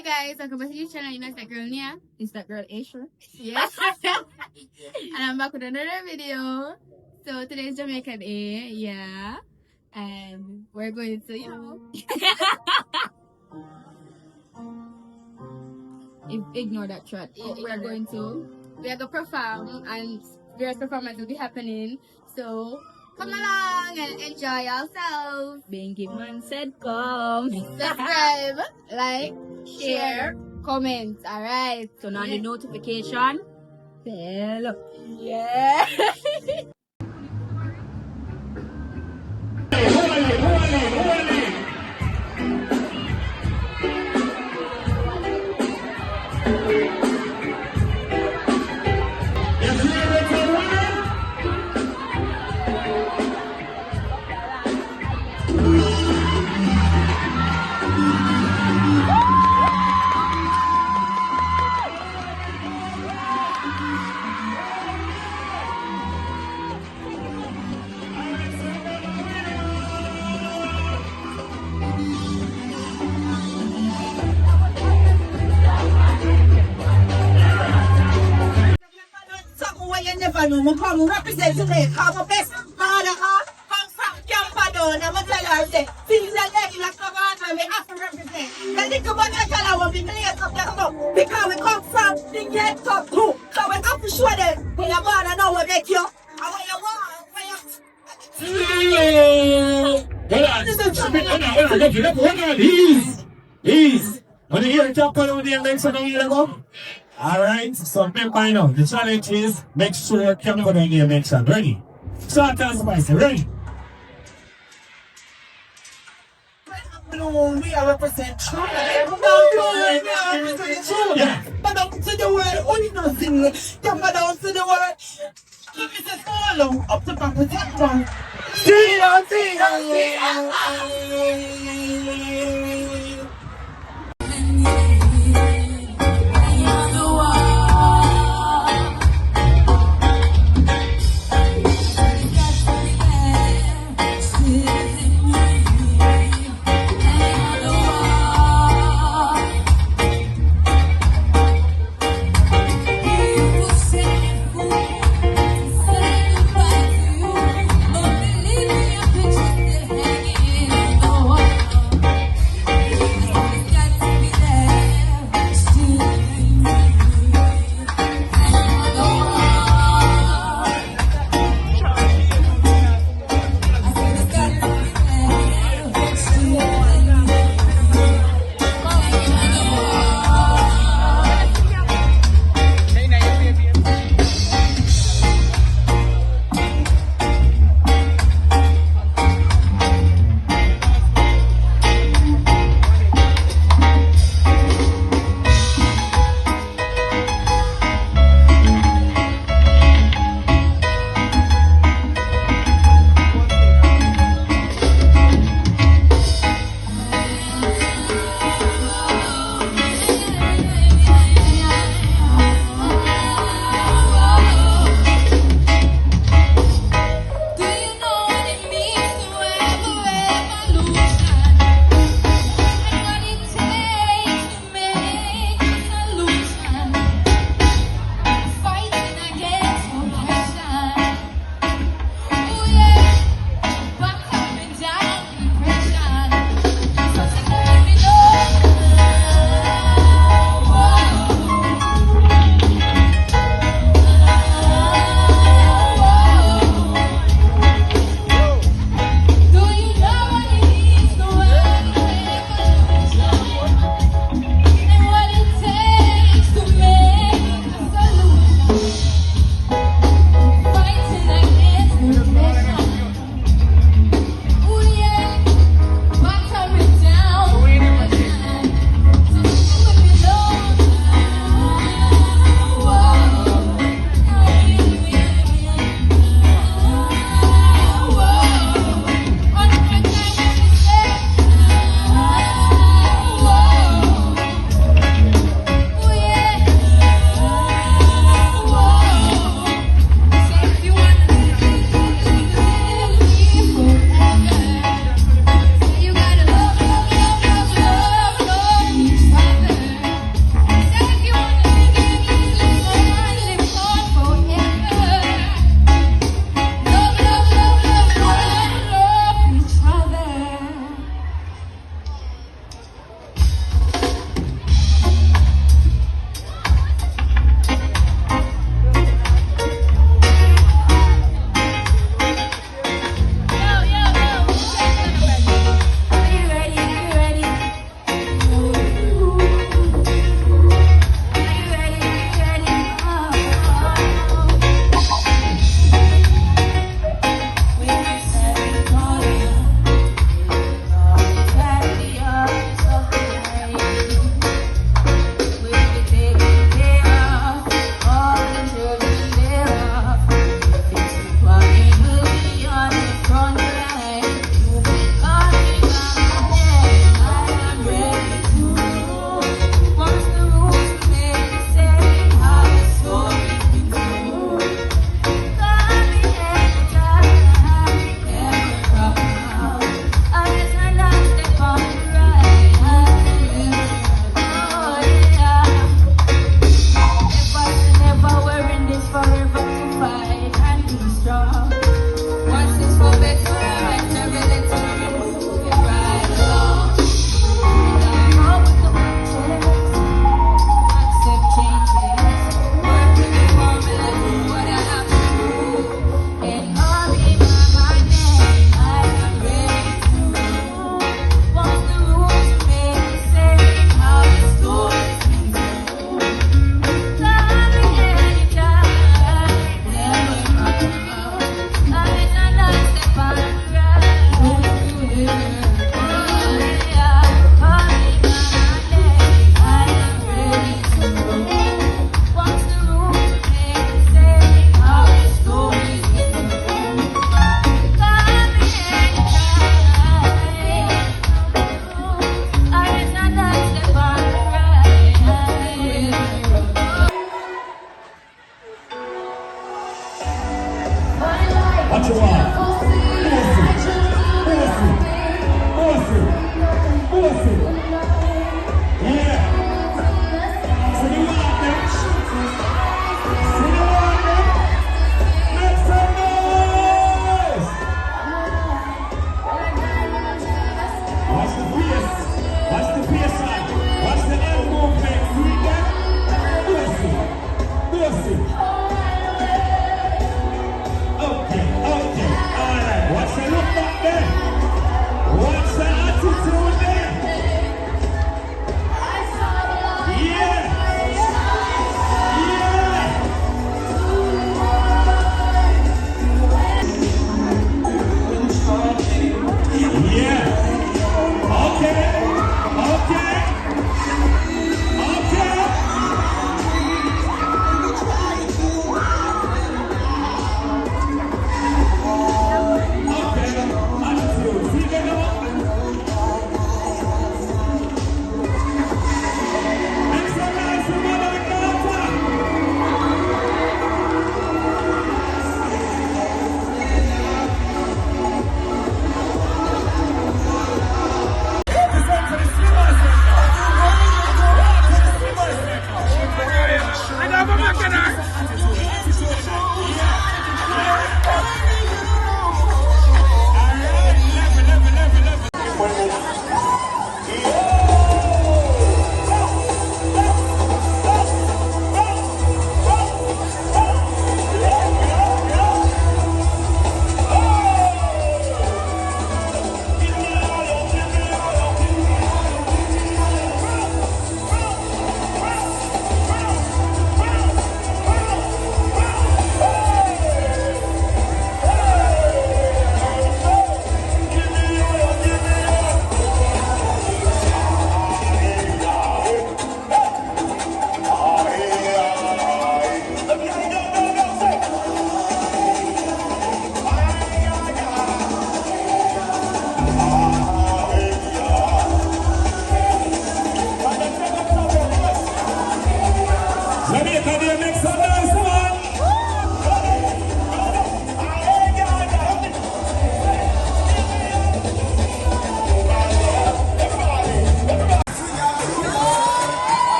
Hey guys, welcome back to the channel. You know it's that girl Nia. Is that girl Aisha? Yes. And I'm back with another video. So today is Jamaican Day, yeah. And we're going to, Ignore that threat. we are going to perform, and various performances will be happening. So come along and enjoy yourselves. Being given said come. Subscribe, like, share, comment. Alright. Turn on the notification. Bell. Yeah. I'm come represent Jamaica. I'm a best father. Come from Campadon. I'm a teller. Things that they like come on, we have to represent. And think about that color will be clear up the stuff. Because we come from the get top too. So we have to show them where you want to know what they you. And where you want, where you... Ease. When you hear the top of the next one, you go. Alright, so remember now, the challenge is make sure your camera going to mention. Ready? Short and spicy, ready? No, we are represent true. Yeah. But don't see the word, only nothing. Come down to the word. If it's a follow, up to back with that one. See.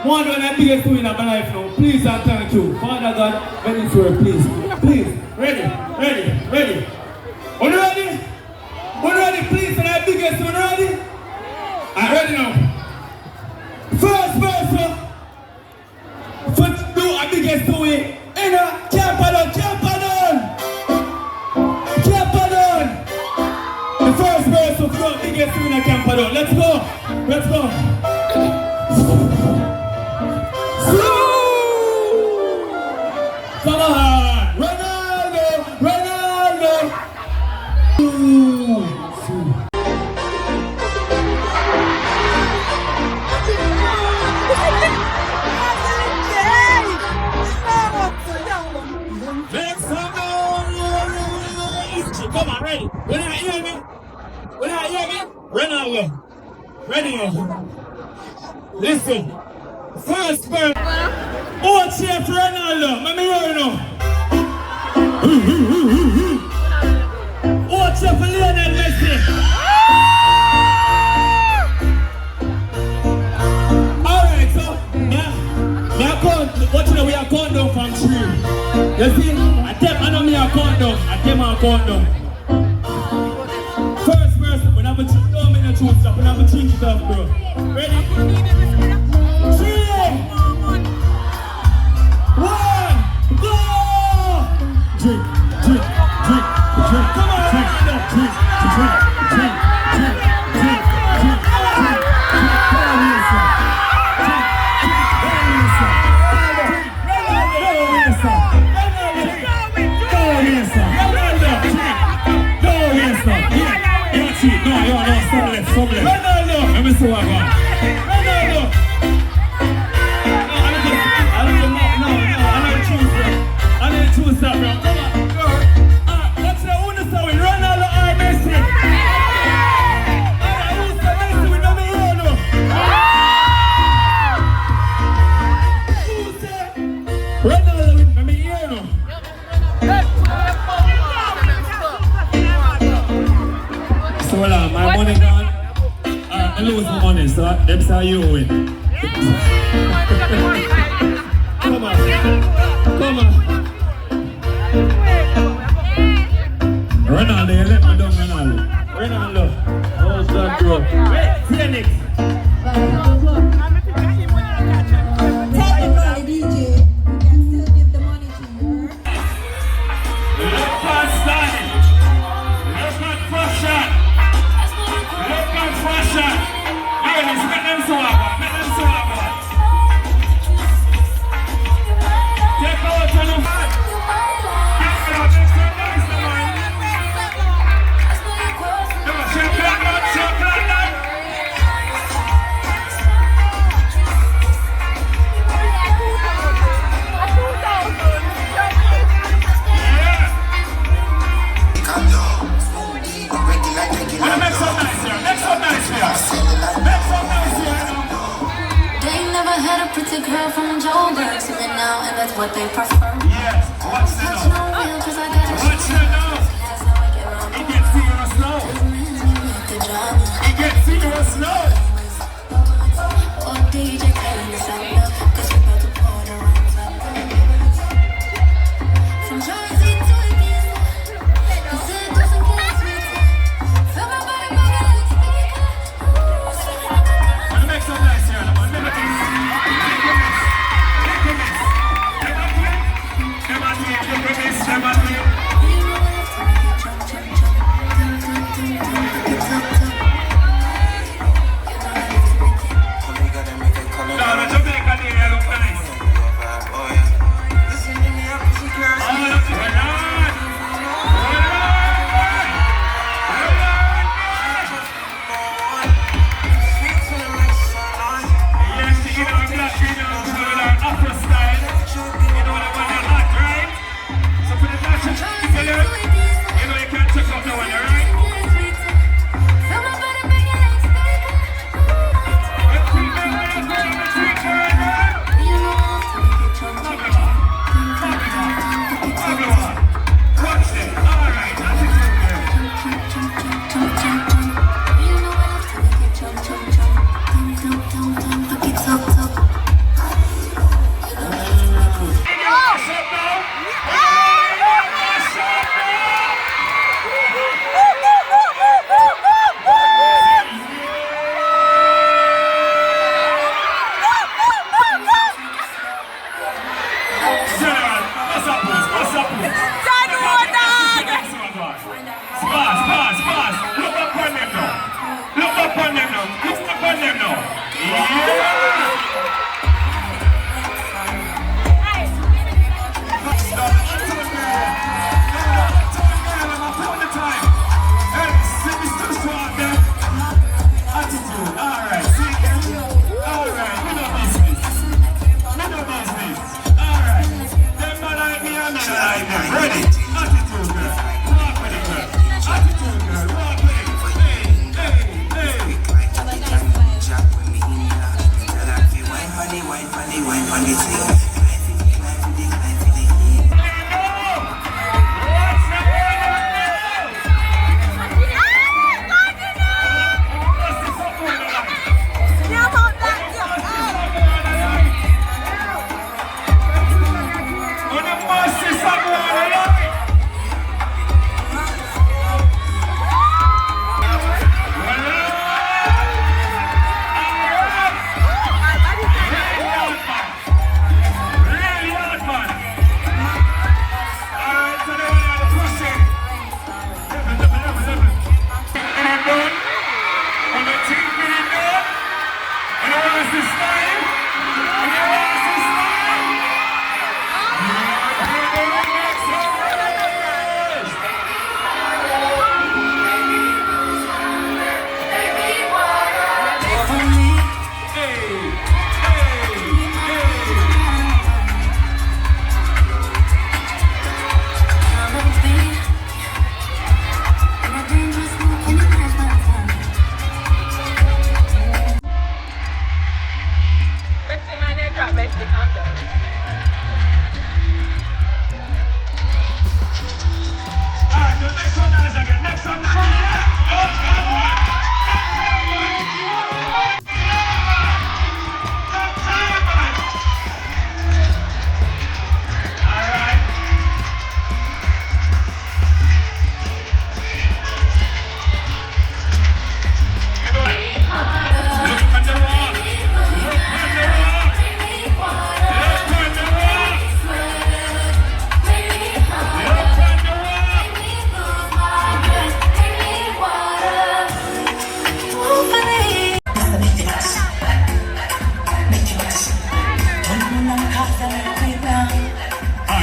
One of the biggest thing in my life now. Please and thank you. Father God, let this work, please. Please. Ready? Are you ready? Please, and the biggest one ready? I'm ready now. First verse, for do a biggest way. In a camp alone. The first verse of the biggest thing in a camp alone. Let's go. Come on, Ronaldo. Come on, ready. When I hear me, Ronaldo. Ready. Listen. First verse. Oh, Chef Ronaldo. Let me hear you now. Oh, Chef Lionel Messi. Alright, so we are count down from 3. You see? I know me a count down. I count down. First verse, when I'm a choose down, I'm a choose up. When I'm a change it up, bro. Ready? 3, 1, go! Drink. Come on, drink. Let me see what I got. I don't choose that, bro. Come on. What's the one that's going? Ronaldo or Messi? Who's the Messi with me here, no? Who's the Ronaldo with me here, no? So, my money gone. I lose my money, so that's how you win. Come on. Ronaldo, you let me down, Ronaldo. How's that, bro? Phoenix. Technically, DJ, you can still give the money to her. Look at style. Look at fashion. Ladies, make them so hard. Take out on the heart. Pretty girl from Joburg, so then now, and that's what they prefer. Yes, what's the That's no real, cause I got a What's the that's how I get around. It gets serious now. The drama. It gets serious now. Oh, DJ, playing this out now, cause we're about to pour the rounds up. From Jersey to Ibiza, he said there's some gas with it. Feel my body moving like speaker. Wanna make some nice here, man.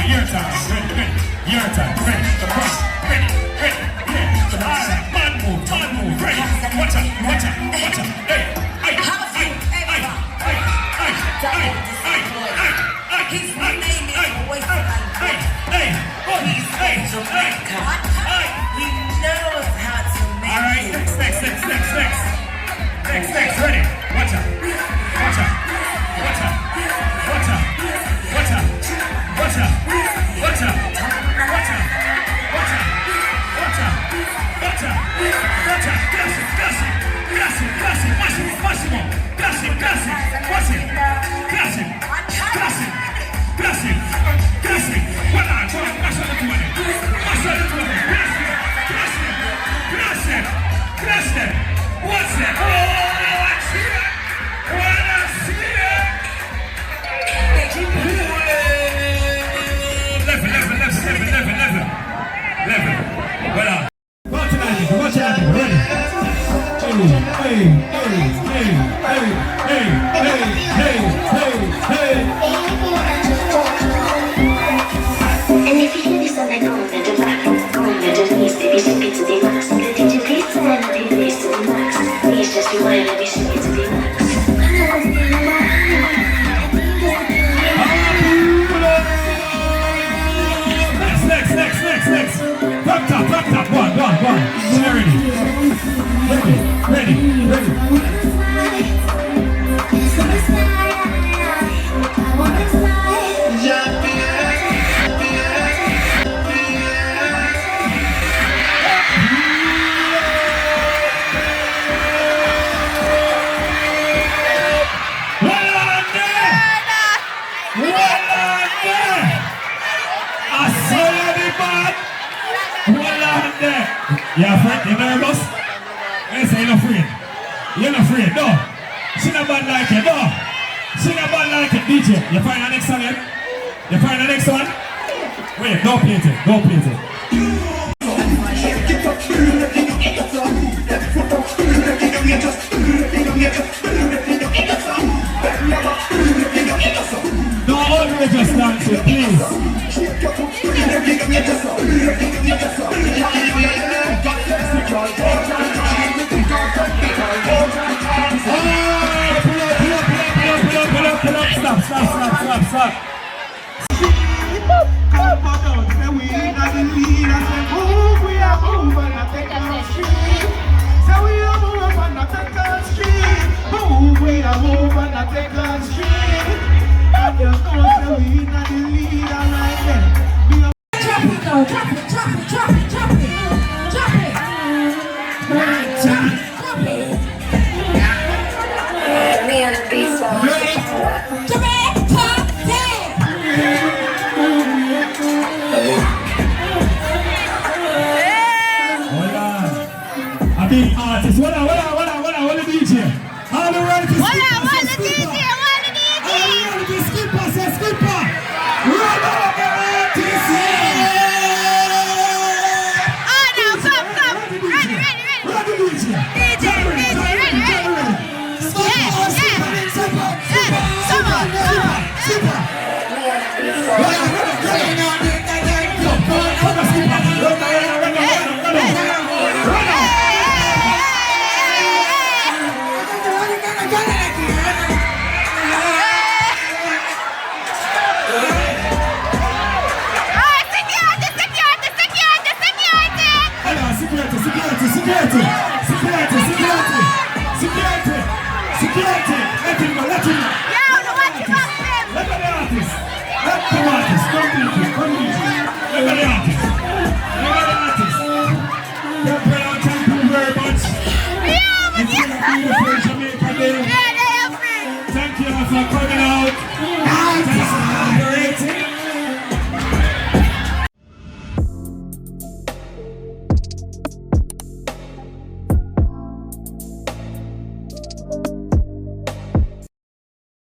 Your time, ready. Your time, ready. Ready. Yeah. Alright, man move, ready. Watch out. Hey. His name is Boyfriend. He knows how to make Alright, next, ready. Watch out. And if you hear this on the go to the back, go to the knees, baby, shake it to the max. The DJ please turn up your bass to the max. Please just rewind, let me shake it to the max. Next. Back top. One. Ready. Yeah, friend, you nervous? Yes, you're not afraid. You're not afraid, no. Sing a band like it, no. Sing a band like it, DJ. You find the next song yet? You find the next one? Wait, don't play it. Don't always just dance it, please. Stop. Clap it.